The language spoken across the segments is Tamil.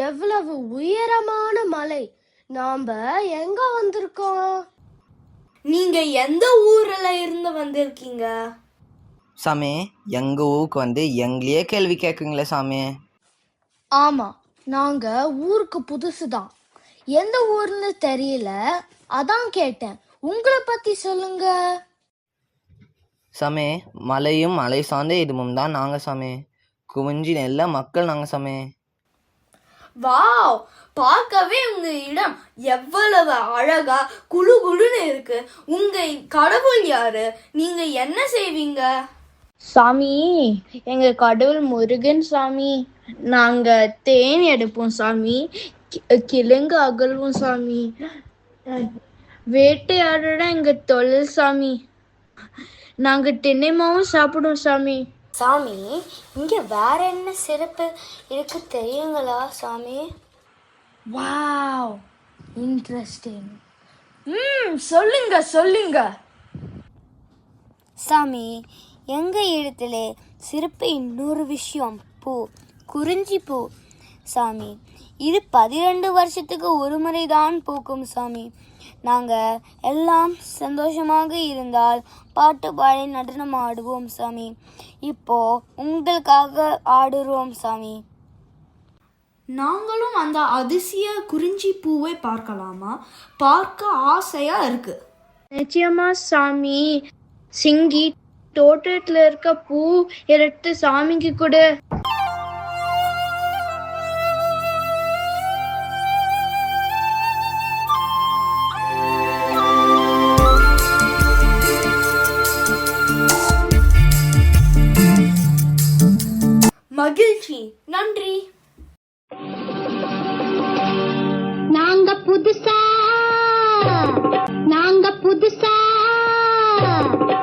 எவ்வளவு உயரமான மலை! நாம எங்க வந்திருக்கோம்? நீங்க எந்த ஊர்ல இருந்து வந்திருக்கீங்க? சாமி, எங்க ஊருக்கு வந்து எங்களையே கேள்வி கேட்குங்களே சாமி. ஆமா, நாங்க ஊருக்கு புதுசுதான். எந்த ஊர்னு தெரியல, அதான் கேட்டேன். உங்களை பத்தி சொல்லுங்க. சாமி, மலையும் மலை சார்ந்த இதுவும் தான் நாங்க சாமி. குவிஞ்சி நெல்ல மக்கள் நாங்க சாமி. வாவ், பார்க்கவே உங்க இடம் எவ்வளவு அழகா குளு குளுன்னு இருக்கு. உங்க கடவுள் யாரு? நீங்க என்ன செய்வீங்க? சாமி, எங்க கடவுள் முருகன் சாமி. நாங்க தேன் எடுப்போம் சாமி, கிழங்கு அகழ்வோம் சாமி. வேட்டையாடுற எங்க தொழில் சாமி. நாங்க தென்னைமாவும் சாப்பிடுவோம் சாமி. சாமி, இங்க வேற என்ன சிறப்பு இருக்கு தெரியுங்களா சாமி? Wow, interesting. சொல்லுங்க சொல்லுங்க. சாமி, எங்க இடத்துல சிறப்பு இன்னொரு விஷயம், பூ, குறிஞ்சி பூ சாமி. இது 12 வருஷத்துக்கு ஒரு முறை தான் பூக்கும் சாமி. நாங்கள் எல்லாம் சந்தோஷமாக இருந்தால் பாட்டு பாடி நடனம் ஆடுவோம் சாமி. இப்போ உங்களுக்காக ஆடுறோம் சாமி. நாங்களும் அந்த அதிசய குறிஞ்சி பூவை பார்க்கலாமா? பார்க்க ஆசையா இருக்கு. நிச்சயமா சாமி. சிங்கி, தோட்டத்துல இருக்க பூ எடுத்து சாமிக்கு கொடு. மகிழ்ச்சி, நன்றி. நாங்க புதுசா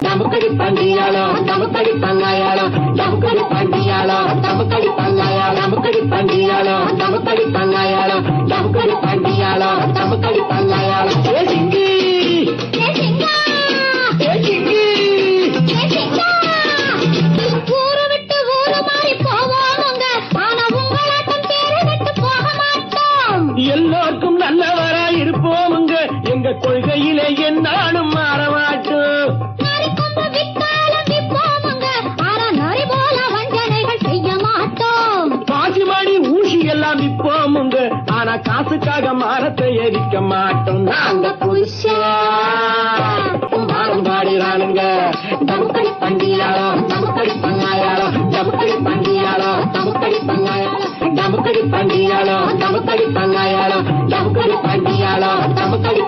நமக்கடி பண்டியாளோ, நமக்கடி பங்காயாளோ, நமக்கடி பண்டியாளோ, நமக்கடி பங்காயாளோ, நமக்கடி பண்டியாளோ, நமக்கடி பங்காயாளோ, நமக்கடி பண்டியாளோ, நமக்கடி பங்காயாளோ. ஏ சிங்கி, ஏ சிங்கா, ஏ சிங்கி, ஏ சிங்கா. ஊரு விட்டு ஊரு மாறி போவோமுங்க, ஆனா உங்களாட்டம் பேரை விட்டு போக மாட்டோம். எல்லோருக்கும் நல்லவரா இருப்போமுங்க, எங்க கொள்கையிலே என்னாலும் மாற மாட்டோம். விப்போமுங்க, ஆனா காசுக்காக மரத்தை எரிக்க மாட்டோம். நாங்க புதுசா பாடுறானுங்க. நமக்கடி பண்டியாளோ, நமக்கடி பங்காயாளோ, நமக்கடி பண்டியாளோ, நமக்கடி பங்காயாளோ, நமக்கடி பண்டியாளோ, நமக்கடி பங்காயாளோ, நமக்கடி பண்டியாளோ, நமக்கடி